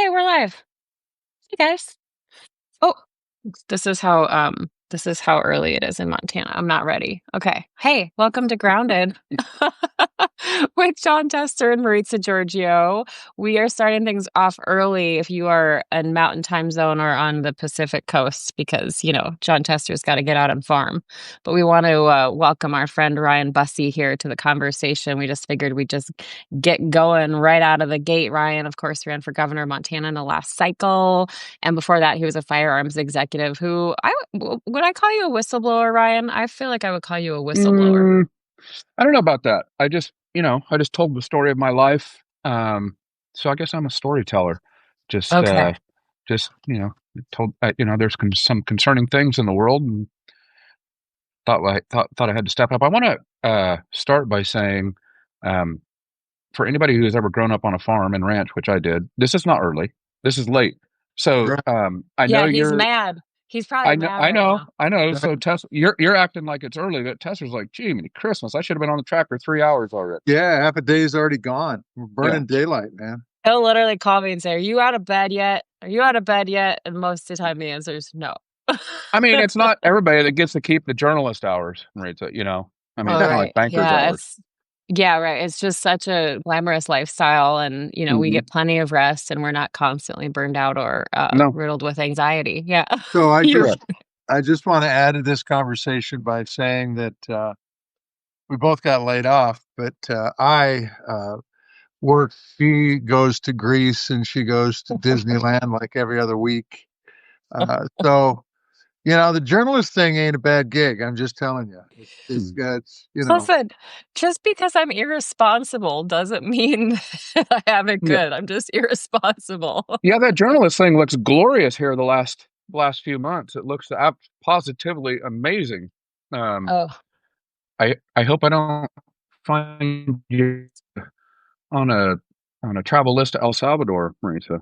Hey, we're live. Hey guys. Oh, this is how early it is in Montana. I'm not ready. Okay. Hey, welcome to Grounded with John Tester and Maritza Giorgio. We are starting things off early if you are in Mountain Time Zone or on the Pacific Coast because, John Tester's got to get out and farm. But we want to welcome our friend Ryan Busse here to the conversation. We just figured we'd just get going right out of the gate. Ryan, of course, ran for governor of Montana in the last cycle. And before that, he was a firearms executive who would I call you a whistleblower, Ryan? I feel like I would call you a whistleblower. I don't know about that. I just told the story of my life. So I guess I'm a storyteller. Just, Okay. told, there's some concerning things in the world, and thought I had to step up. I want to start by saying, um, for anybody who's ever grown up on a farm and ranch, which I did, this is not early. This is late. So, Right. I know Yeah, he's mad. He's probably mad right now. I know. Right. So Tess, you're acting like it's early, but Tessa's like, gee, many Christmas. I should have been on the track for 3 hours already. Yeah, half a day's already gone. We're Yeah. burning daylight, man. He'll literally call me and say, "Are you out of bed yet? Are you out of bed yet?" And most of the time the answer is no. I mean, it's not everybody that gets to keep the journalist hours, right? So, I mean, it's not like banker's hours. Yeah, right. It's just such a glamorous lifestyle, and we Mhm. get plenty of rest, and we're not constantly burned out or No, riddled with anxiety. Yeah. So You- I just want to add to this conversation by saying that we both got laid off, but I work. She goes to Greece and she goes to Disneyland like every other week. So the journalist thing ain't a bad gig. I'm just telling you. It's. Listen, just because I'm irresponsible doesn't mean I have it yeah, good. I'm just irresponsible. yeah. That journalist thing looks glorious here the last few months. It looks positively amazing. Um, Oh, I hope I don't find you on a travel list to El Salvador, Marisa.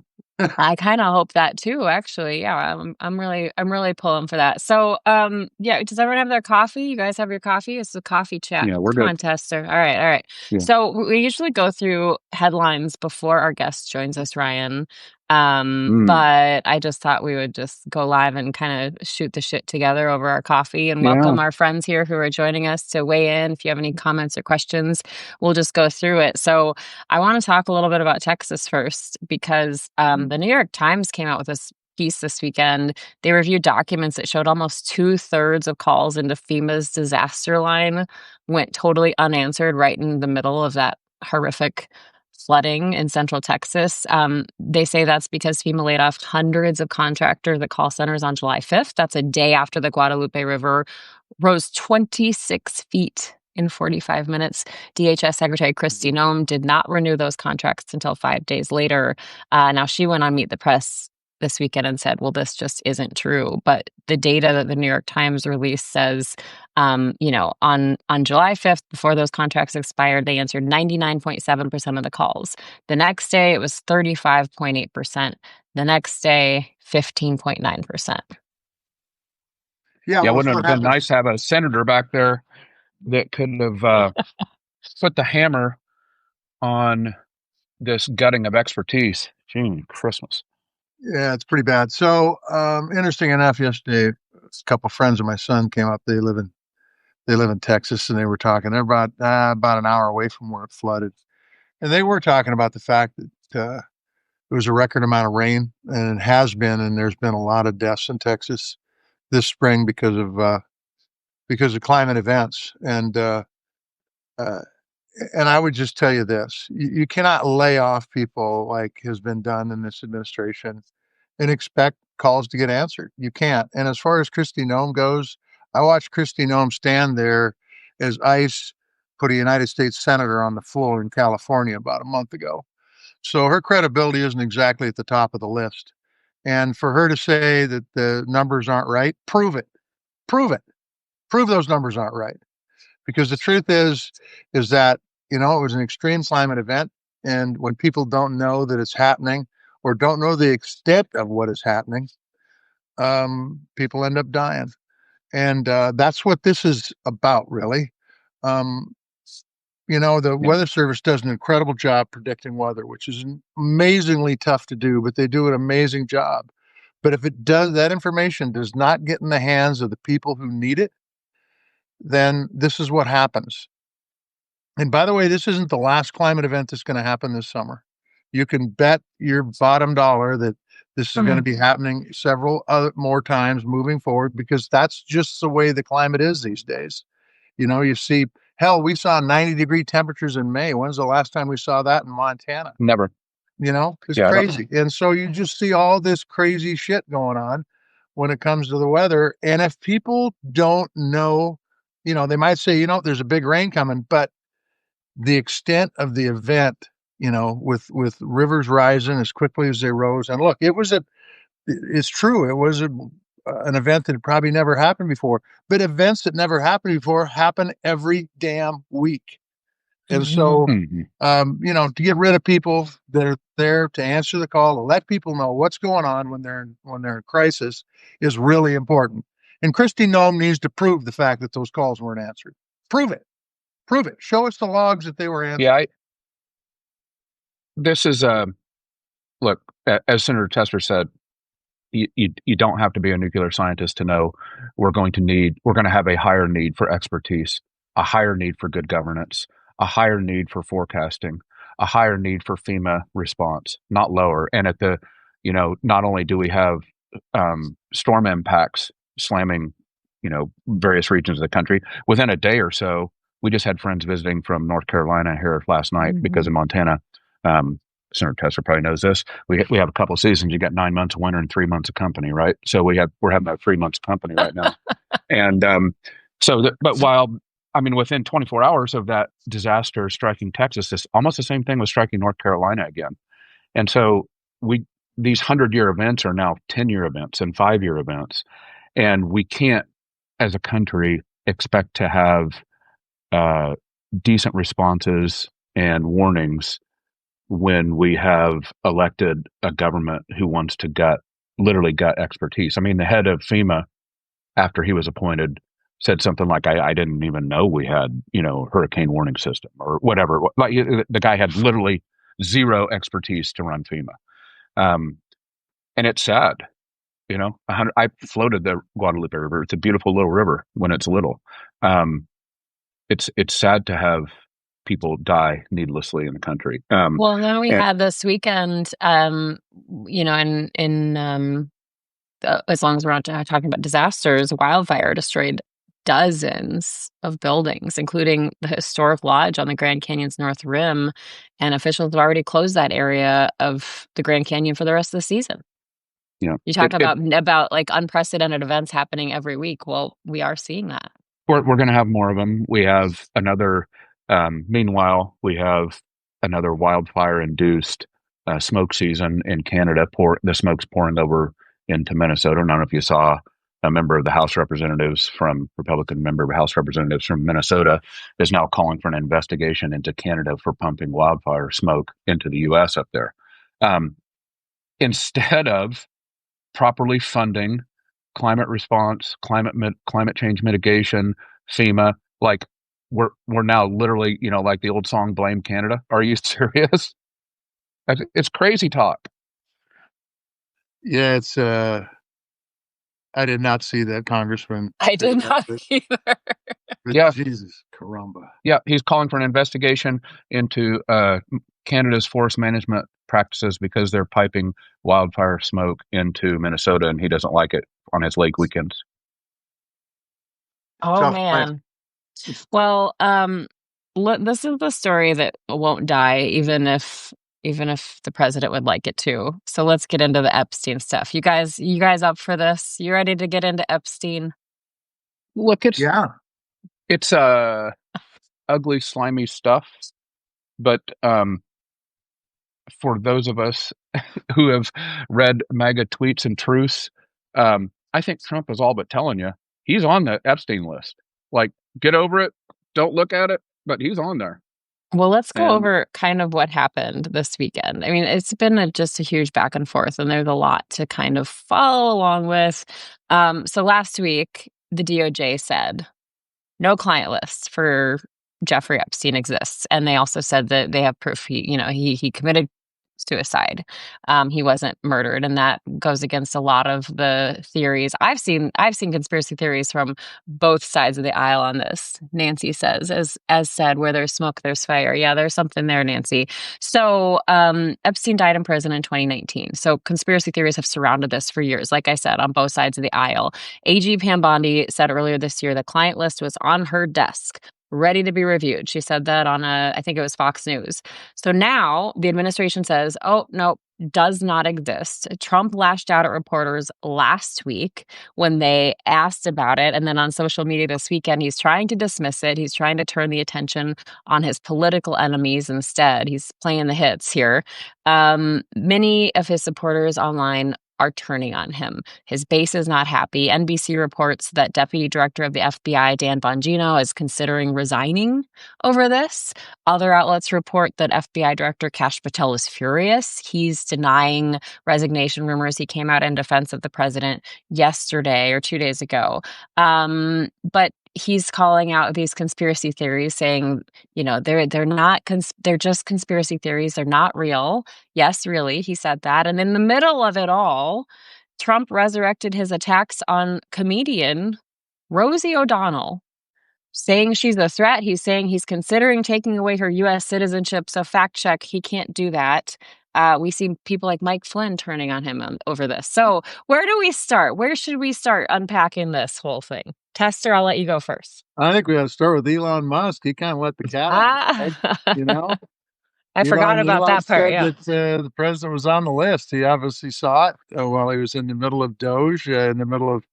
I kind of hope that too, actually. Yeah, I'm really pulling for that. So, yeah, does everyone have their coffee? You guys have your coffee? It's a coffee chat. Yeah, we're Come good. on, Tester. All right, all right. Yeah. So we usually go through headlines before our guest joins us, Ryan. Mm. But I just thought we would just go live and kind of shoot the shit together over our coffee and Yeah. welcome our friends here who are joining us to weigh in. If you have any comments or questions, we'll just go through it. So I want to talk a little bit about Texas first because the New York Times came out with this piece this weekend. They reviewed documents that showed almost 2/3 of calls into FEMA's disaster line went totally unanswered right in the middle of that horrific flooding in central Texas. They say that's because FEMA laid off hundreds of contractors at call centers on July 5th. That's a day after the Guadalupe River rose 26 feet in 45 minutes. DHS Secretary Kristi Noem did not renew those contracts until 5 days later. Now, she went on Meet the Press this weekend and said, well, this just isn't true. But the data that the New York Times released says, on July 5th, before those contracts expired, they answered 99.7% of the calls. The next day, it was 35.8%. The next day, 15.9%. Yeah, Yeah, well, wouldn't that's it what have been happens. nice to have a senator back there that could have put the hammer on this gutting of expertise? Gee, Christmas. Yeah, it's pretty bad. So, interesting enough, yesterday, a couple of friends of my son came up. They live in Texas, and they were talking. They're about an hour away from where it flooded, and they were talking about the fact that it was a record amount of rain, and it has been, and there's been a lot of deaths in Texas this spring because of climate events, uh, and I would just tell you this: you cannot lay off people like has been done in this administration and expect calls to get answered. You can't. And as far as Kristi Noem goes, I watched Kristi Noem stand there as ICE put a United States senator on the floor in California about a month ago. So her credibility isn't exactly at the top of the list. And for her to say that the numbers aren't right, prove it. Prove it. Prove those numbers aren't right. Because the truth is that, it was an extreme climate event. And when people don't know that it's happening or don't know the extent of what is happening, people end up dying. And that's what this is about, really. Um, The Weather Service does an incredible job predicting weather, which is amazingly tough to do, but they do an amazing job. But if that information does not get in the hands of the people who need it, then this is what happens. And by the way, this isn't the last climate event that's going to happen this summer. You can bet your bottom dollar that this is going to be happening several more times moving forward, because that's just the way the climate is these days. You see, hell, we saw 90-degree temperatures in May. When's the last time we saw that in Montana? Never. It's crazy. And so you just see all this crazy shit going on when it comes to the weather. And if people don't know, they might say, there's a big rain coming, but the extent of the event, with rivers rising as quickly as they rose. And look, it's true. It was an event that probably never happened before, but events that never happened before happen every damn week. And so, to get rid of people that are there to answer the call, to let people know what's going on when they're in crisis, is really important. And Kristi Noem needs to prove the fact that those calls weren't answered. Prove it. Show us the logs that they were answered. Yeah, this is look, as Senator Tester said, you don't have to be a nuclear scientist to know we're going to have a higher need for expertise, a higher need for good governance, a higher need for forecasting, a higher need for FEMA response, not lower. And not only do we have storm impacts slamming, various regions of the country, within a day or so, we just had friends visiting from North Carolina here last night because in Montana, Senator Tester probably knows this. We have a couple of seasons. You got 9 months of winter and 3 months of company, right? So we're having about 3 months of company right now. And within 24 hours of that disaster striking Texas, almost the same thing was striking North Carolina again. And so these 100-year events are now 10-year events and 5-year events. And we can't, as a country, expect to have decent responses and warnings when we have elected a government who wants to literally gut expertise. I mean, the head of FEMA, after he was appointed, said something like, I didn't even know we had, hurricane warning system or whatever. Like, the guy had literally zero expertise to run FEMA. And it's sad, I floated the Guadalupe River. It's a beautiful little river when it's little. It's sad to have people die needlessly in the country. Well, then we had this weekend, as long as we're not talking about disasters, wildfire destroyed dozens of buildings, including the historic lodge on the Grand Canyon's North Rim. And officials have already closed that area of the Grand Canyon for the rest of the season. You talk about like unprecedented events happening every week. Well, we are seeing that. We're going to have more of them. We have another. Meanwhile, we have another wildfire-induced smoke season in Canada. The smoke's pouring over into Minnesota. I don't know if you saw a Republican member of the House Representatives from Minnesota is now calling for an investigation into Canada for pumping wildfire smoke into the U.S. up there. Instead of properly funding climate response, climate change mitigation, FEMA, like we're now literally, like the old song, Blame Canada. Are you serious? It's crazy talk. Yeah, it's I did not see that, Congressman. I did not either. Yeah. Jesus, caramba. Yeah, he's calling for an investigation into Canada's forest management practices because they're piping wildfire smoke into Minnesota, and he doesn't like it on his lake weekends. Oh, man. Well, this is the story that won't die, even if the president would like it to. So let's get into the Epstein stuff. You guys up for this? You ready to get into Epstein? Look, it's ugly, slimy stuff. But for those of us who have read MAGA tweets and truths, I think Trump is all but telling you he's on the Epstein list. Like, get over it. Don't look at it, but he's on there. Well, let's go over kind of what happened this weekend. I mean, it's been just a huge back and forth, and there's a lot to kind of follow along with. So last week, the DOJ said no client lists for Jeffrey Epstein exists, and they also said that they have proof he committed suicide. He wasn't murdered, and that goes against a lot of the theories. I've seen conspiracy theories from both sides of the aisle on this. Nancy says, as said, where there's smoke, there's fire. Yeah, there's something there, Nancy. So Epstein died in prison in 2019. So conspiracy theories have surrounded this for years, like I said, on both sides of the aisle. AG Pam Bondi said earlier this year the client list was on her desk, ready to be reviewed. She said that on I think it was Fox News. So now the administration says, oh, no, does not exist. Trump lashed out at reporters last week when they asked about it. And then on social media this weekend, he's trying to dismiss it. He's trying to turn the attention on his political enemies instead. He's playing the hits here. Many of his supporters online are turning on him. His base is not happy. NBC reports that Deputy Director of the FBI, Dan Bongino, is considering resigning over this. Other outlets report that FBI Director Kash Patel is furious. He's denying resignation rumors. He came out in defense of the president yesterday or 2 days ago. But he's calling out these conspiracy theories, saying, they're just conspiracy theories. They're not real. Yes, really, he said that. And in the middle of it all, Trump resurrected his attacks on comedian Rosie O'Donnell, saying she's a threat. He's saying he's considering taking away her U.S. citizenship. So fact check, he can't do that. We see people like Mike Flynn turning on him over this. So where do we start? Where should we start unpacking this whole thing? Tester, I'll let you go first. I think we got to start with Elon Musk. He kind of let the cat out of the bag, I forgot about that part. Yeah, that the president was on the list. He obviously saw it while he was in the middle of Doge, in the middle of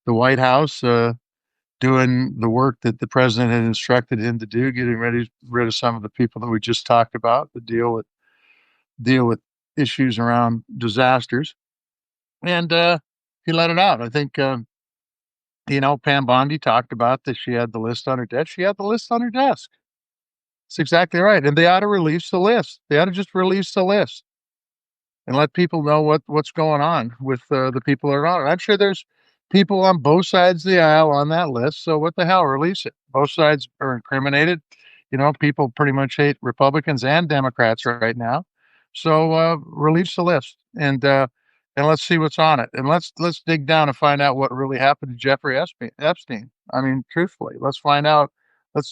the White House, doing the work that the president had instructed him to do, getting rid of some of the people that we just talked about to deal with issues around disasters, and he let it out. I think Pam Bondi talked about that. She had the list on her desk. She had the list on her desk. That's exactly right. And they ought to release the list. They ought to just release the list and let people know what's going on with the people that are on it. I'm sure there's people on both sides of the aisle on that list. So what the hell? Release it. Both sides are incriminated. People pretty much hate Republicans and Democrats right now. So release the list and let's see what's on it. And let's dig down and find out what really happened to Jeffrey Epstein. I mean, truthfully, let's find out.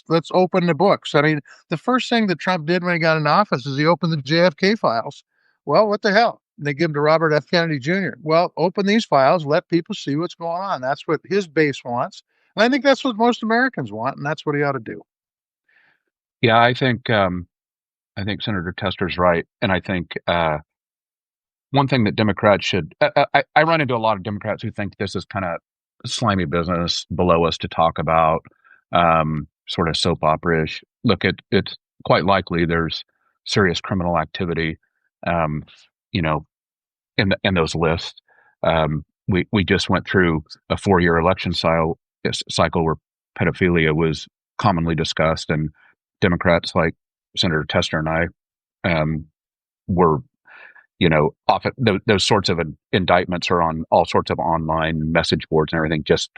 Let's open the books. I mean, the first thing that Trump did when he got in office is he opened the JFK files. Well, what the hell? They give them to Robert F. Kennedy Jr. Well, open these files, let people see what's going on. That's what his base wants. And I think that's what most Americans want, and that's what he ought to do. Yeah, I think Senator Tester's right. And I think one thing that Democrats should, I run into a lot of Democrats who think this is kind of slimy business below us to talk about, sort of soap opera-ish. Look, it's quite likely there's serious criminal activity, in those lists. We just went through a 4-year election cycle where pedophilia was commonly discussed, and Democrats like Senator Tester and I were, often those sorts of indictments are on all sorts of online message boards and everything. Just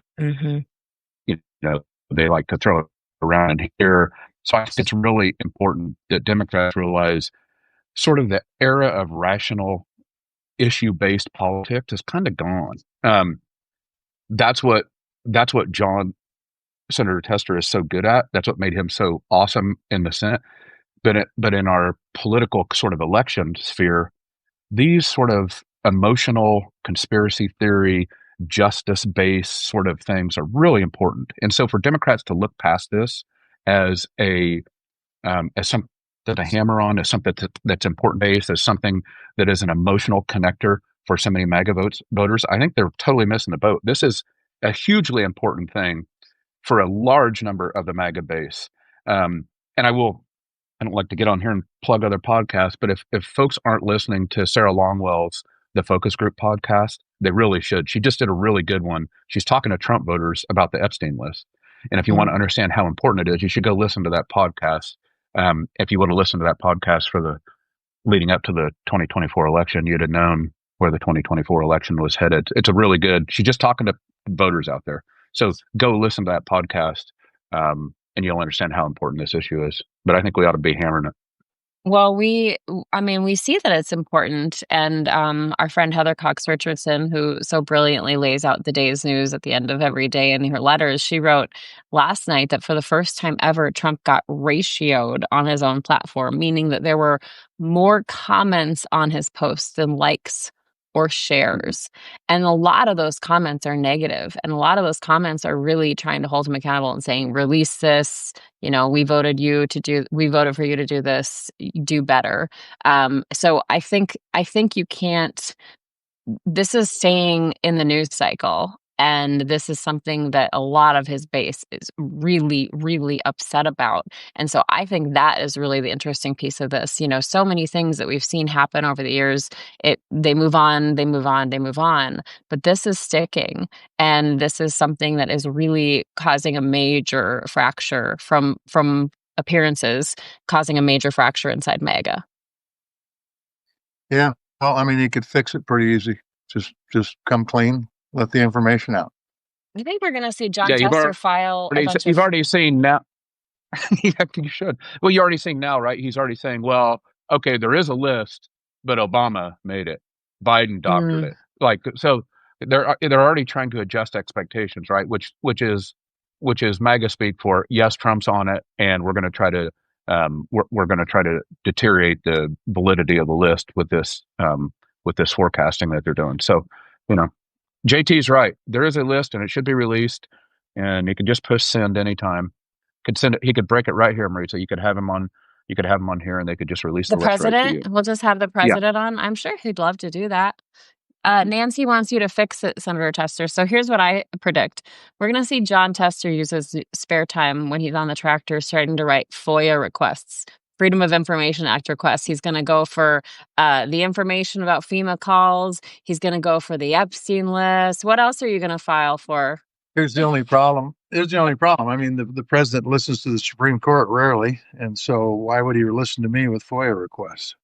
they like to throw it around here. So I think it's really important that Democrats realize sort of the era of rational issue-based politics is kind of gone. That's what Senator Tester is so good at. That's what made him so awesome in the Senate. But in our political sort of election sphere, these sort of emotional conspiracy theory, justice-based sort of things are really important. And so for Democrats to look past this as something to hammer on, as something that's important based, as something that is an emotional connector for so many MAGA voters, I think they're totally missing the boat. This is a hugely important thing for a large number of the MAGA base. And I don't like to get on here and plug other podcasts, but if folks aren't listening to Sarah Longwell's The Focus Group podcast, they really should. She just did a really good one. She's talking to Trump voters about the Epstein list. And if you want to understand how important it is, you should go listen to that podcast. If you want to listen to that podcast for the leading up to the 2024 election, you'd have known where the 2024 election was headed. It's a really good, she's just talking to voters out there. So go listen to that podcast and you'll understand how important this issue is. But I think we ought to be hammering it. Well, I mean, we see that it's important. And our friend Heather Cox Richardson, who so brilliantly lays out the day's news at the end of every day in her letters, she wrote last night that for the first time ever, Trump got ratioed on his own platform, meaning that there were more comments on his posts than likes or shares. And a lot of those comments are negative, and a lot of those comments are really trying to hold him accountable and saying, release this. We voted for you to do this, do better. So I think you can't, this is staying in the news cycle. And this is something that a lot of his base is really, really upset about. And so I think that is really the interesting piece of this. So many things that we've seen happen over the years, they move on, they move on, they move on. But this is sticking. And this is something that is really causing a major fracture from appearances, causing a major fracture inside MAGA. Yeah. Well, I mean, you could fix it pretty easy. Just come clean, let the information out. I think we're going to see John Yeah, Tester file a bunch you've of. already seen now. Yeah, you should. Well, you're already seeing now, right? He's already saying, well, okay, there is a list, but Obama made it. Biden doctored it. Like, so they're already trying to adjust expectations, right? Which is MAGA speak for, yes, Trump's on it, and we're going to try to we're going to try to deteriorate the validity of the list with this forecasting that they're doing. So, JT's right. There is a list, and it should be released, and you can just push send anytime. Could send it. He could break it right here, Marie. So you could have him on. You could have him on here, and they could just release The the list right to you. president? We'll just have the Yeah. president on. I'm sure he'd love to do that. Nancy wants you to fix it, Senator Tester. So here's what I predict. We're going to see John Tester use his spare time when he's on the tractor starting to write FOIA requests, Freedom of Information Act requests. He's going to go for the information about FEMA calls. He's going to go for the Epstein list. What else are you going to file for? Here's the only problem. I mean, the president listens to the Supreme Court rarely, and so why would he listen to me with FOIA requests?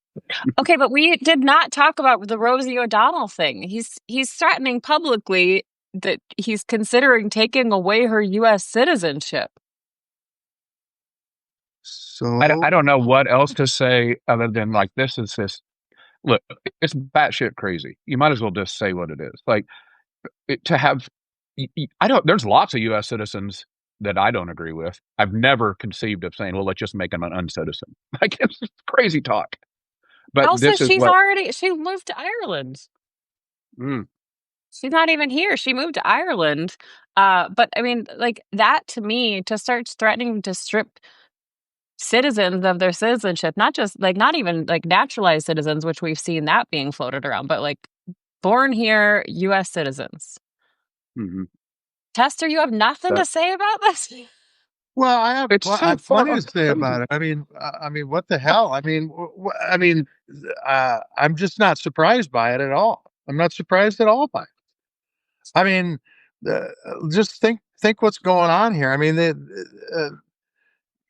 Okay, but we did not talk about the Rosie O'Donnell thing. He's threatening publicly that he's considering taking away her U.S. citizenship. So I don't know what else to say other than like this. Look, it's batshit crazy. You might as well just say what it is. Like to have. I don't. There's lots of U.S. citizens that I don't agree with. I've never conceived of saying, well, let's just make them an uncitizen. Like it's crazy talk. But Also, this is she moved to Ireland. Mm. She's not even here. She moved to Ireland. But I mean, like that to me, to start threatening to strip citizens of their citizenship, not even like naturalized citizens, which we've seen that being floated around, but like born here U.S. citizens. Mm-hmm. Tester, you have nothing to say about this? Well, I have plenty to say crazy about it. I mean, what the hell? I mean, I'm just not surprised by it at all. I'm not surprised at all by it. I mean, just think what's going on here. I mean,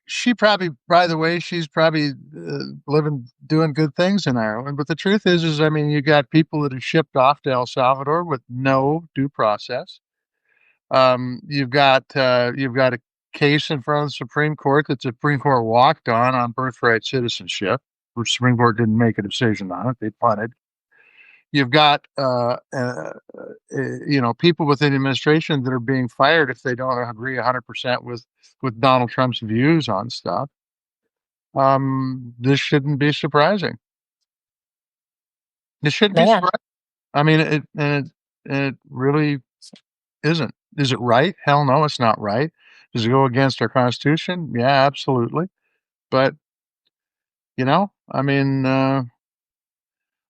she probably, by the way, she's probably doing good things in Ireland. But the truth is, I mean, you got people that are shipped off to El Salvador with no due process. You've got a case in front of the Supreme Court that the Supreme Court walked on birthright citizenship. The Supreme Court didn't make a decision on it; they punted. You've got people within the administration that are being fired if they don't agree 100% with Donald Trump's views on stuff. This shouldn't be surprising. This shouldn't be surprising. I mean, it really isn't. Is it right? Hell no, it's not right. Does it go against our Constitution? Yeah, absolutely. But I mean,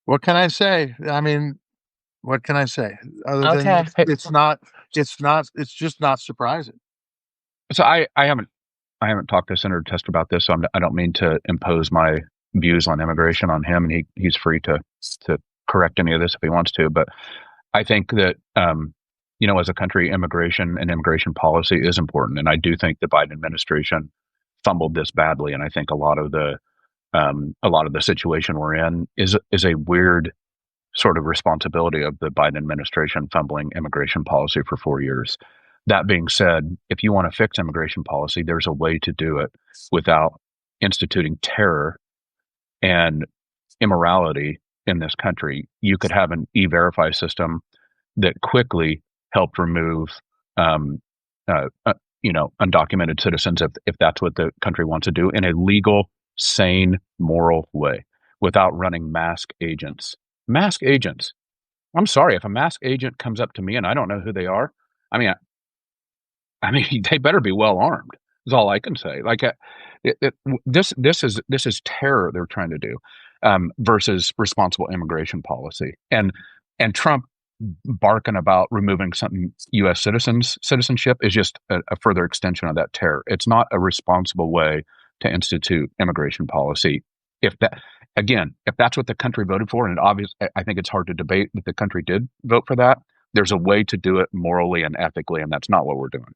what can I say? I mean, what can I say other than it's just not surprising. So I haven't talked to Senator Tester about this, so I don't mean to impose my views on immigration on him, and he's free to correct any of this if he wants to. But I think that as a country, immigration and immigration policy is important, and I do think the Biden administration fumbled this badly, and I think a lot of the situation we're in is a weird sort of responsibility of the Biden administration fumbling immigration policy for 4 years. That being said, if you want to fix immigration policy, there's a way to do it without instituting terror and immorality in this country. You could have an e-verify system that quickly helped remove, um, uh, uh, undocumented citizens if that's what the country wants to do in a legal, sane, moral way without running mask agents. Mask agents. I'm sorry if a mask agent comes up to me and I don't know who they are. I mean, they better be well armed. Is all I can say. Like, this is terror they're trying to do, versus responsible immigration policy. And Trump barking about removing some U.S. citizenship is just a further extension of that terror. It's not a responsible way to institute immigration policy. If that Again, if that's what the country voted for, and I think it's hard to debate that the country did vote for that. There's a way to do it morally and ethically, and that's not what we're doing.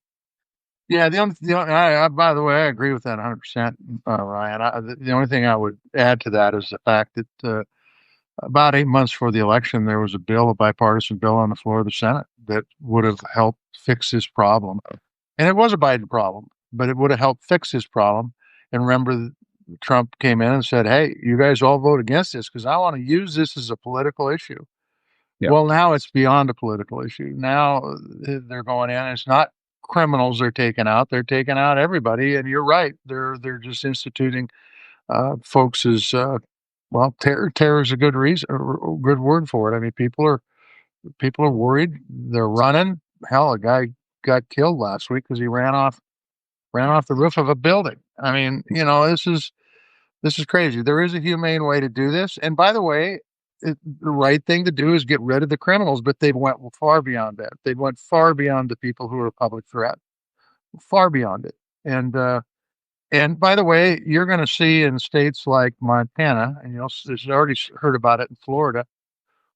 Yeah, by the way, I agree with that 100%, Ryan. The only thing I would add to that is the fact that about 8 months before the election, there was a bipartisan bill on the floor of the Senate that would have helped fix this problem. And it was a Biden problem, but it would have helped fix this problem. And remember, Trump came in and said, "Hey, you guys all vote against this because I want to use this as a political issue." Yeah. Well, now it's beyond a political issue. Now they're going in. It's not criminals they're taking out. They're taking out everybody. And you're right. They're just instituting folks as well. Terror is a good reason, or good word for it. I mean, people are worried. They're running. Hell, a guy got killed last week because he ran off the roof of a building. I mean, this is crazy. There is a humane way to do this. And by the way, the right thing to do is get rid of the criminals, but they went far beyond that. They went far beyond the people who are a public threat, far beyond it. And by the way, you're going to see in states like Montana, and you'll already heard about it in Florida,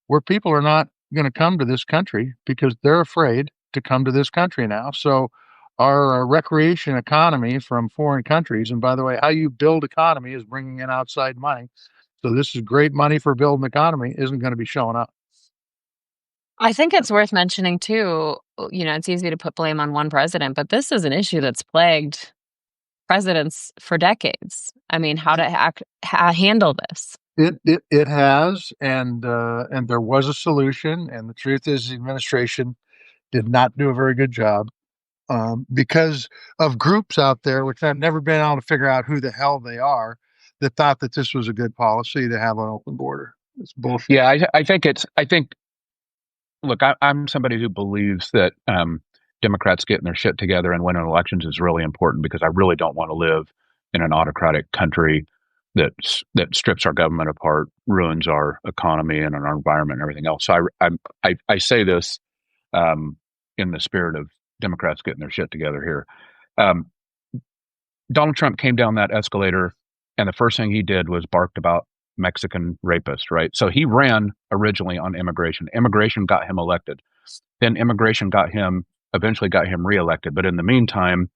where people are not going to come to this country because they're afraid to come to this country now. So our recreation economy from foreign countries, and by the way, how you build economy is bringing in outside money. So this is great money for building economy, isn't going to be showing up. I think it's worth mentioning too, it's easy to put blame on one president, but this is an issue that's plagued presidents for decades. I mean, how to handle this. It has, and there was a solution. And the truth is, the administration did not do a very good job because of groups out there, which I've never been able to figure out who the hell they are, that thought that this was a good policy to have an open border. It's bullshit. Yeah, I think. Look, I'm somebody who believes that Democrats getting their shit together and winning elections is really important because I really don't want to live in an autocratic country that strips our government apart, ruins our economy and our environment and everything else. So I say this in the spirit of Democrats getting their shit together here. Donald Trump came down that escalator, and the first thing he did was barked about Mexican rapists, right? So he ran originally on immigration. Immigration got him elected. Then immigration eventually got him reelected. But in the meantime,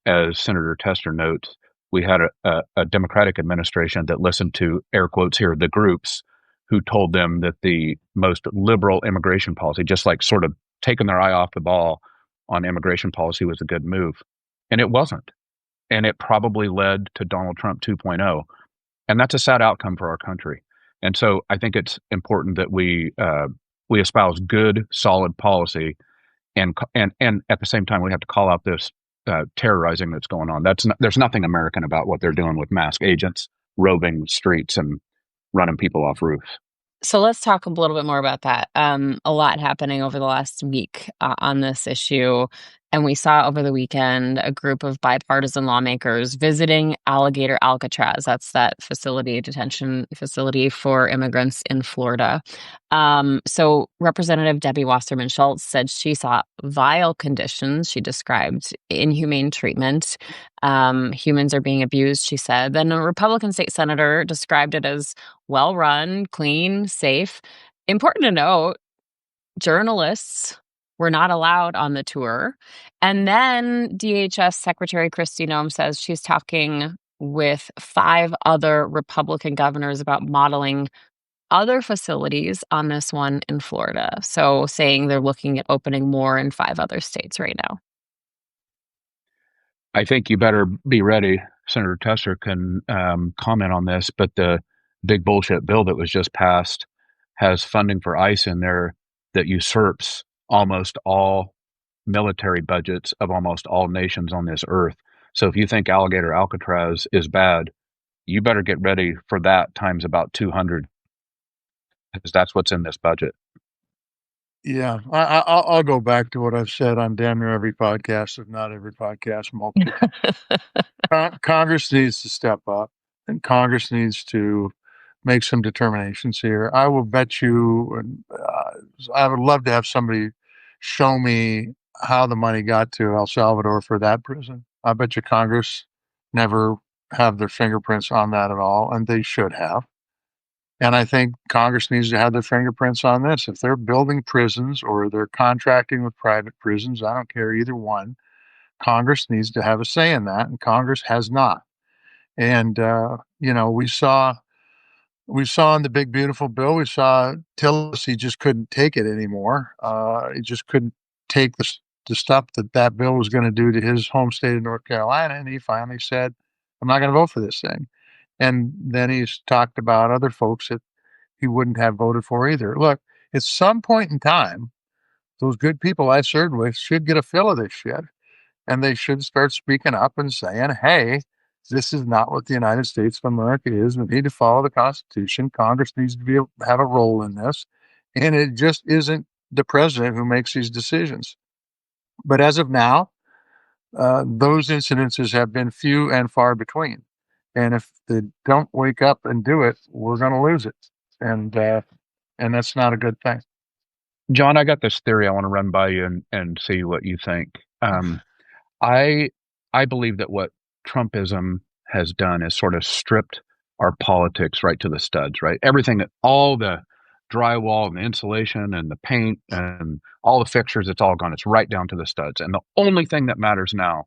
as Senator Tester notes, we had a Democratic administration that listened to, air quotes here, the groups who told them that the most liberal immigration policy, just like sort of taking their eye off the ball on immigration policy, was a good move. And it wasn't. And it probably led to Donald Trump 2.0. And that's a sad outcome for our country. And so I think it's important that we espouse good, solid policy, and at the same time we have to call out this terrorizing that's going on. There's nothing American about what they're doing with mask agents roving the streets and running people off roofs. So let's talk a little bit more about that. A lot happening over the last week on this issue. And we saw over the weekend a group of bipartisan lawmakers visiting Alligator Alcatraz. That's that detention facility for immigrants in Florida. So Representative Debbie Wasserman Schultz said she saw vile conditions. She described inhumane treatment. Humans are being abused, she said. Then a Republican state senator described it as well-run, clean, safe. Important to note, journalists were not allowed on the tour. And then DHS Secretary Kristi Noem says she's talking with 5 other Republican governors about modeling other facilities on this one in Florida. So saying they're looking at opening more in 5 other states right now. I think you better be ready. Senator Tester can comment on this, but the big bullshit bill that was just passed has funding for ICE in there that usurps almost all military budgets of almost all nations on this earth. So if you think Alligator Alcatraz is bad, you better get ready for that times about 200, because that's what's in this budget. Yeah, I'll go back to what I've said on damn near every podcast, if not every podcast, multiple Congress needs to step up, and Congress needs to make some determinations here. I will bet you, and I would love to have somebody show me how the money got to El Salvador for that prison. I bet you Congress never have their fingerprints on that at all, and they should have. And I think Congress needs to have their fingerprints on this. If they're building prisons or they're contracting with private prisons, I don't care either one. Congress needs to have a say in that, and Congress has not. And we saw in the big beautiful bill, we saw Tillis. He just couldn't take it anymore. He just couldn't take the stuff that bill was going to do to his home state of North Carolina, and he finally said, "I'm not going to vote for this thing." And then he's talked about other folks that he wouldn't have voted for either. Look, at some point in time, those good people I served with should get a fill of this shit, and they should start speaking up and saying, hey, this is not what the United States of America is. We need to follow the Constitution. Congress needs to have a role in this. And it just isn't the president who makes these decisions. But as of now, those incidences have been few and far between. And if they don't wake up and do it, we're going to lose it. And that's not a good thing. John, I got this theory I want to run by you and see what you think. I I believe that what Trumpism has done is sort of stripped our politics right to the studs, right? Everything, all the drywall and the insulation and the paint and all the fixtures, it's all gone. It's right down to the studs. And the only thing that matters now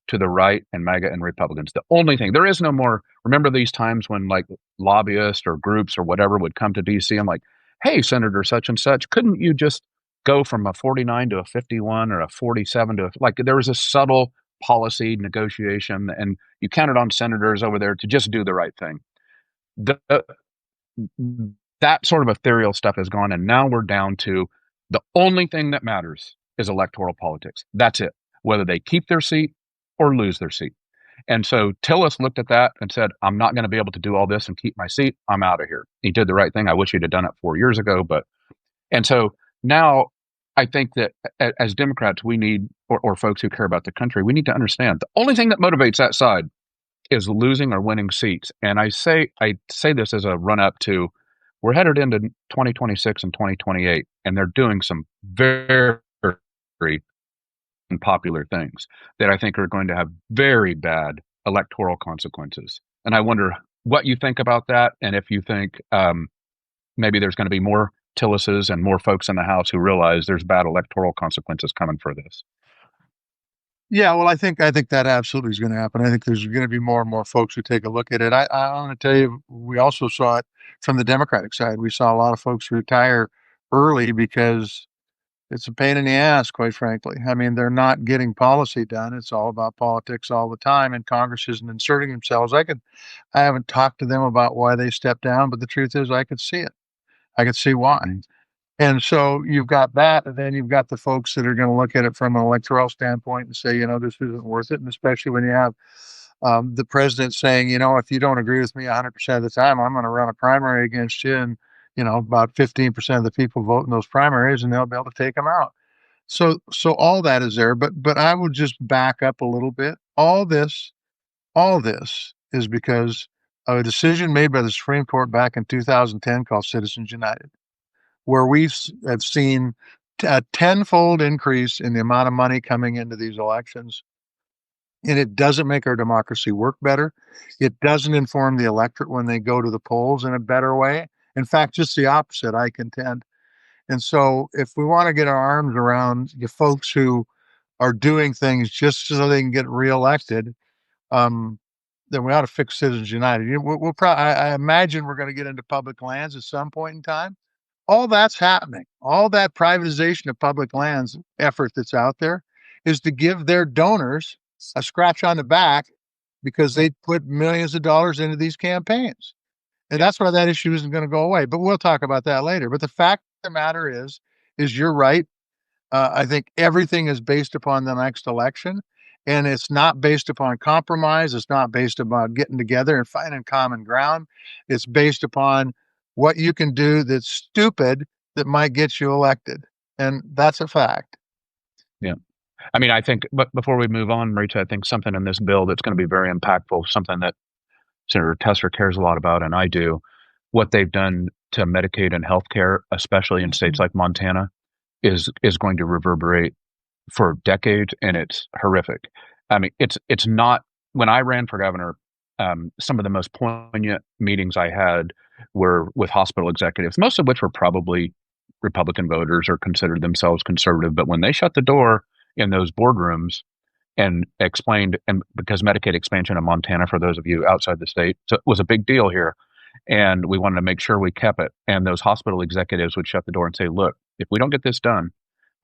to the right and MAGA and Republicans. The only thing, there is no more. Remember these times when like lobbyists or groups or whatever would come to DC and like, hey, Senator such and such, couldn't you just go from a 49 to a 51 or a 47 to like there was a subtle policy negotiation and you counted on senators over there to just do the right thing. The, that sort of ethereal stuff is gone. And now we're down to the only thing that matters is electoral politics. That's it, whether they keep their seat or lose their seat. And so Tillis looked at that and said, I'm not going to be able to do all this and keep my seat. I'm out of here. He did the right thing. I wish he'd have done it 4 years ago. And so now I think that as Democrats, we need, or folks who care about the country, we need to understand the only thing that motivates that side is losing or winning seats. And I say this as a run up to, we're headed into 2026 and 2028, and they're doing some very, very unpopular things that I think are going to have very bad electoral consequences. And I wonder what you think about that, and if you think maybe there's going to be more Tillises and more folks in the House who realize there's bad electoral consequences coming for this. Yeah, well, I think that absolutely is going to happen. I think there's going to be more and more folks who take a look at it. I want to tell you, we also saw it from the Democratic side. We saw a lot of folks retire early because it's a pain in the ass, quite frankly. I mean, they're not getting policy done. It's all about politics all the time, and Congress isn't inserting themselves. I haven't talked to them about why they stepped down, but the truth is, I could see it. I could see why. And so you've got that, and then you've got the folks that are going to look at it from an electoral standpoint and say, this isn't worth it. And especially when you have the president saying, if you don't agree with me 100% of the time, I'm going to run a primary against you. And, about 15% of the people vote in those primaries, and they'll be able to take them out. So all that is there. But I would just back up a little bit. All this is because of a decision made by the Supreme Court back in 2010 called Citizens United, where we have seen a tenfold increase in the amount of money coming into these elections. And it doesn't make our democracy work better. It doesn't inform the electorate when they go to the polls in a better way. In fact, just the opposite, I contend. And so if we want to get our arms around the folks who are doing things just so they can get reelected, then we ought to fix Citizens United. We'll probably, I imagine we're going to get into public lands at some point in time. All that's happening. All that privatization of public lands effort that's out there is to give their donors a scratch on the back because they put millions of dollars into these campaigns. And that's why that issue isn't going to go away. But we'll talk about that later. But the fact of the matter is you're right. I think everything is based upon the next election, and it's not based upon compromise. It's not based upon getting together and finding common ground. It's based upon what you can do that's stupid that might get you elected. And that's a fact. Yeah. I mean, I think, but before we move on, Rita, I think something in this bill that's going to be very impactful, something that Senator Tester cares a lot about, and I do, what they've done to Medicaid and healthcare, especially in states like Montana, is going to reverberate for decades, and it's horrific. I mean, it's not. When I ran for governor, some of the most poignant meetings I had were with hospital executives, most of which were probably Republican voters or considered themselves conservative. But when they shut the door in those boardrooms and explained, and because Medicaid expansion in Montana, for those of you outside the state, so it was a big deal here, and we wanted to make sure we kept it. And those hospital executives would shut the door and say, "Look, if we don't get this done,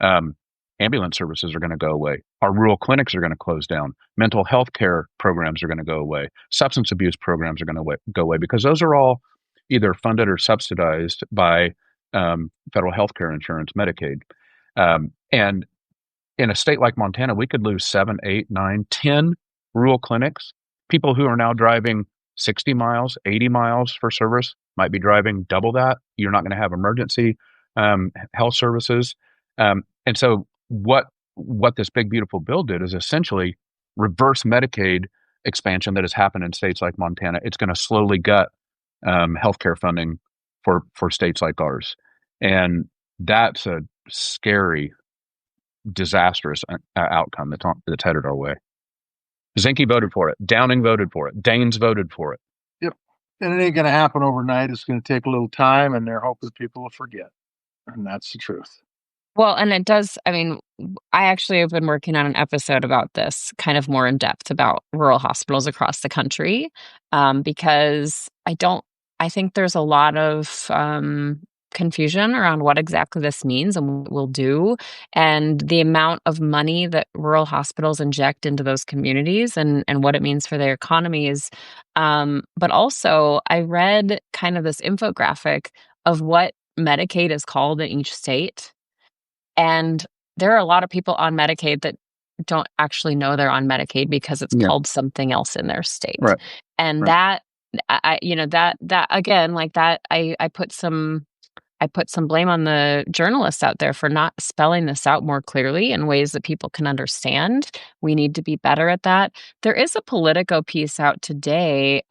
um, ambulance services are going to go away. Our rural clinics are going to close down. Mental health care programs are going to go away. Substance abuse programs are going to go away because those are all either funded or subsidized by federal health care insurance, Medicaid." And in a state like Montana, we could lose 7, 8, 9, 10 rural clinics. People who are now driving 60 miles, 80 miles for service might be driving double that. You're not going to have emergency health services. And so what this big, beautiful bill did is essentially reverse Medicaid expansion that has happened in states like Montana. It's going to slowly gut healthcare funding for states like ours. And that's a scary, disastrous outcome that's headed our way. Zinke voted for it. Downing voted for it. Daines voted for it. Yep. And it ain't going to happen overnight. It's going to take a little time, and they're hoping people will forget. And that's the truth. Well, and it does, I mean, I actually have been working on an episode about this kind of more in depth about rural hospitals across the country, because I think there's a lot of confusion around what exactly this means and what we'll do, and the amount of money that rural hospitals inject into those communities and what it means for their economies. But also, I read kind of this infographic of what Medicaid is called in each state. And there are a lot of people on Medicaid that don't actually know they're on Medicaid because it's called something else in their state. Right. And Right. that again, like that, I put some blame on the journalists out there for not spelling this out more clearly in ways that people can understand. We need to be better at that. There is a Politico piece out today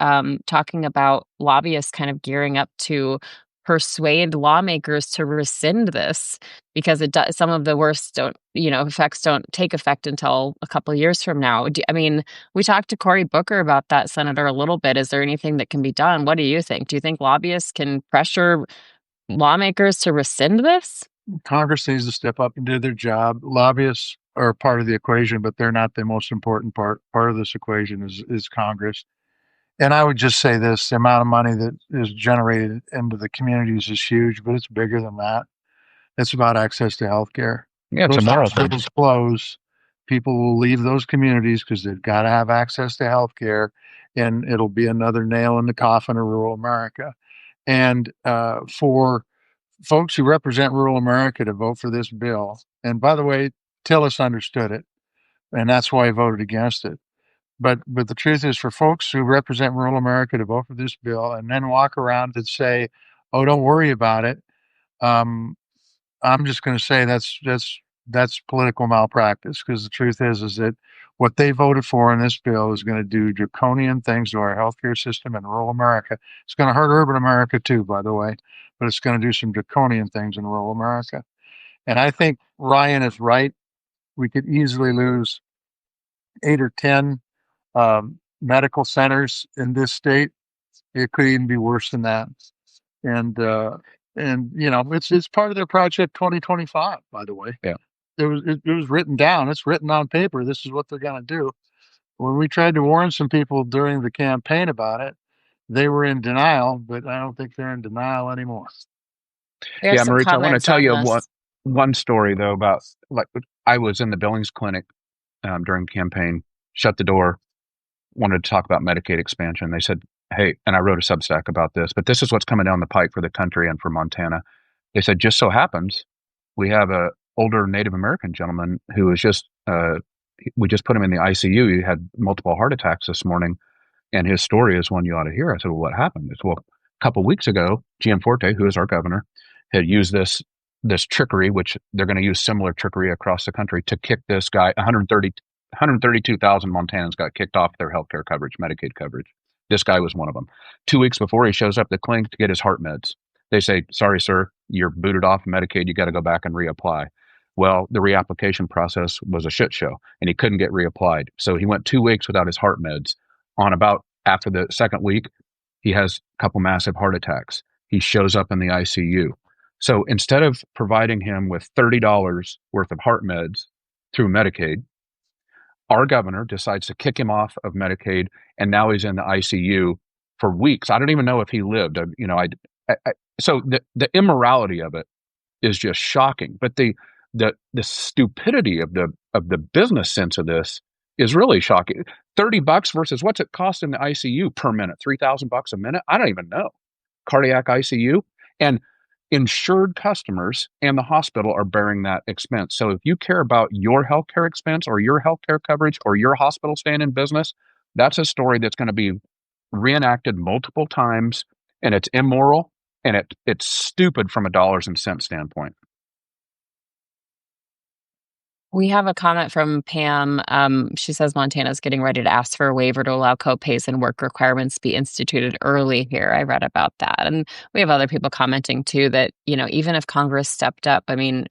talking about lobbyists kind of gearing up to persuade lawmakers to rescind this because some of the worst effects don't take effect until a couple of years from now. I mean, we talked to Cory Booker about that, Senator, a little bit. Is there anything that can be done? What do you think? Do you think lobbyists can pressure lawmakers to rescind this? Congress needs to step up and do their job. Lobbyists are part of the equation, but they're not the most important part. Part of this equation is Congress. And I would just say this, the amount of money that is generated into the communities is huge, but it's bigger than that. It's about access to health care. Yeah, it's Those a moral thing. hospitals close, people will leave those communities because they've got to have access to health care, and it'll be another nail in the coffin of rural America. And for folks who represent rural America to vote for this bill, and by the way, Tillis understood it, and that's why he voted against it. But the truth is, for folks who represent rural America to vote for this bill and then walk around and say, "Oh, don't worry about it," I'm just going to say that's political malpractice, because the truth is that what they voted for in this bill is going to do draconian things to our healthcare system in rural America. It's going to hurt urban America too, by the way, but it's going to do some draconian things in rural America. And I think Ryan is right. We could easily lose 8 or 10 medical centers in this state. It could even be worse than that. And it's part of their project 2025. By the way, Yeah. It was written down. It's written on paper. This is what they're going to do. When we tried to warn some people during the campaign about it, they were in denial. But I don't think they're in denial anymore. Yeah, Marita, I want to tell you one story though about, like, I was in the Billings clinic during campaign, shut the door, wanted to talk about Medicaid expansion. They said, hey, and I wrote a Substack about this, but this is what's coming down the pike for the country and for Montana. They said, just so happens we have a older Native American gentleman who was just, we just put him in the ICU. He had multiple heart attacks this morning, and his story is one you ought to hear. I said, well, what happened? He said, well, a couple of weeks ago, Gianforte, who is our governor, had used this trickery, which they're going to use similar trickery across the country, to kick this guy. 132,000 Montanans got kicked off their healthcare coverage, Medicaid coverage. This guy was one of them. 2 weeks before, he shows up at the clinic to get his heart meds. They say, sorry, sir, you're booted off Medicaid. You got to go back and reapply. Well, the reapplication process was a shit show, and he couldn't get reapplied. So he went 2 weeks without his heart meds. On about after the second week, he has a couple massive heart attacks. He shows up in the ICU. So instead of providing him with $30 worth of heart meds through Medicaid, our governor decides to kick him off of Medicaid, and now he's in the ICU for weeks. I don't even know if he lived. So the immorality of it is just shocking. But the stupidity of the business sense of this is really shocking. $30 versus what's it cost in the ICU per minute? $3,000 a minute? I don't even know. Cardiac ICU, and insured customers and the hospital are bearing that expense. So if you care about your healthcare expense or your healthcare coverage or your hospital staying in business, that's a story that's going to be reenacted multiple times, and it's immoral, and it's stupid from a dollars and cents standpoint. We have a comment from Pam. She says Montana's getting ready to ask for a waiver to allow co-pays and work requirements be instituted early here. I read about that. And we have other people commenting too that, even if Congress stepped up, I mean,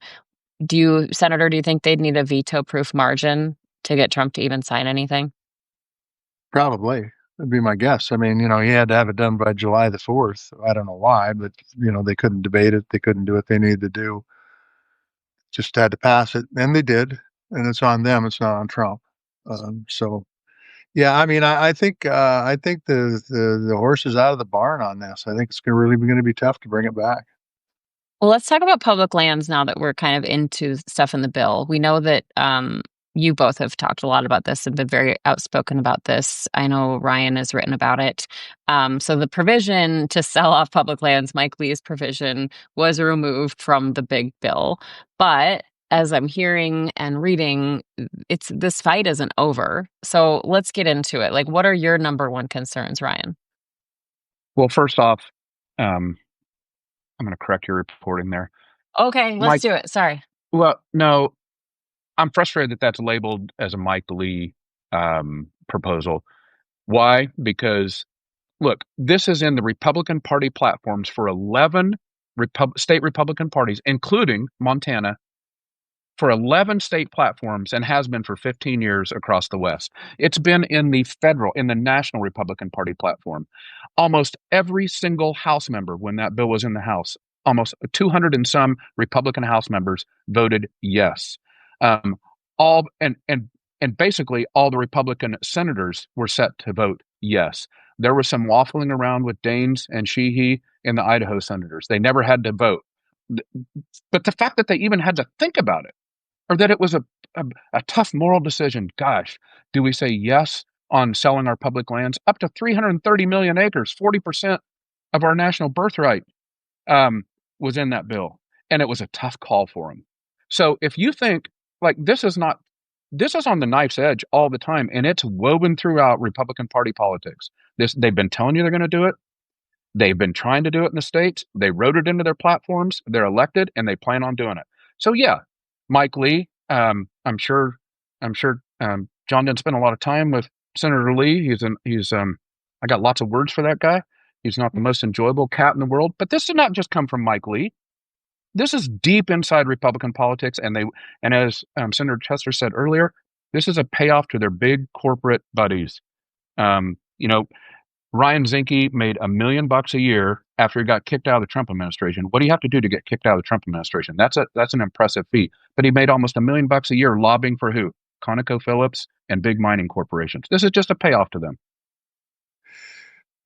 Senator, do you think they'd need a veto-proof margin to get Trump to even sign anything? Probably. That'd be my guess. I mean, he had to have it done by July the 4th. I don't know why, but, they couldn't debate it. They couldn't do what they needed to do. Just had to pass it, and they did. And it's on them. It's not on Trump. So, yeah, I mean, I think the horse is out of the barn on this. I think it's really going to be tough to bring it back. Well, let's talk about public lands now that we're kind of into stuff in the bill. We know that you both have talked a lot about this and been very outspoken about this. I know Ryan has written about it. So the provision to sell off public lands, Mike Lee's provision, was removed from the big bill. But as I'm hearing and reading, this fight isn't over. So let's get into it. Like, what are your number one concerns, Ryan? Well, first off, I'm going to correct your reporting there. Okay, let's do it. Sorry. Well, no, I'm frustrated that that's labeled as a Mike Lee proposal. Why? Because, look, this is in the Republican Party platforms for 11 state Republican parties, including Montana, for 11 state platforms, and has been for 15 years across the West. It's been in the National Republican Party platform. Almost every single House member, when that bill was in the House, almost 200 and some Republican House members voted yes. Basically all the Republican senators were set to vote yes. There was some waffling around with Daines and Sheehy in the Idaho senators. They never had to vote. But the fact that they even had to think about it, or that it was a tough moral decision, gosh, do we say yes on selling our public lands? Up to 330 million acres, 40% of our national birthright, was in that bill. And it was a tough call for them. So if you think, like, this is on the knife's edge all the time, and it's woven throughout Republican Party politics. They've been telling you they're going to do it. They've been trying to do it in the states. They wrote it into their platforms. They're elected, and they plan on doing it. So yeah, Mike Lee. I'm sure. John didn't spend a lot of time with Senator Lee. I got lots of words for that guy. He's not the most enjoyable cat in the world. But this did not just come from Mike Lee. This is deep inside Republican politics, and as Senator Chester said earlier, this is a payoff to their big corporate buddies. Ryan Zinke made $1 million a year after he got kicked out of the Trump administration. What do you have to do to get kicked out of the Trump administration? That's an impressive feat. But he made almost $1 million a year lobbying for who? ConocoPhillips and big mining corporations. This is just a payoff to them.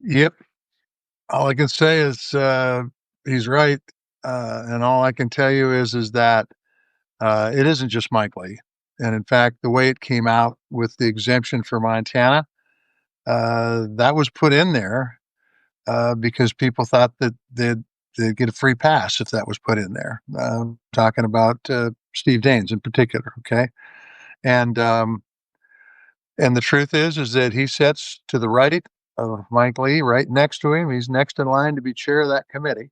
Yep. All I can say is he's right. And all I can tell you is that it isn't just Mike Lee. And in fact, the way it came out with the exemption for Montana, that was put in there because people thought that they'd get a free pass if that was put in there. Talking about Steve Daines in particular, okay? And the truth is that he sits to the right of Mike Lee, right next to him. He's next in line to be chair of that committee.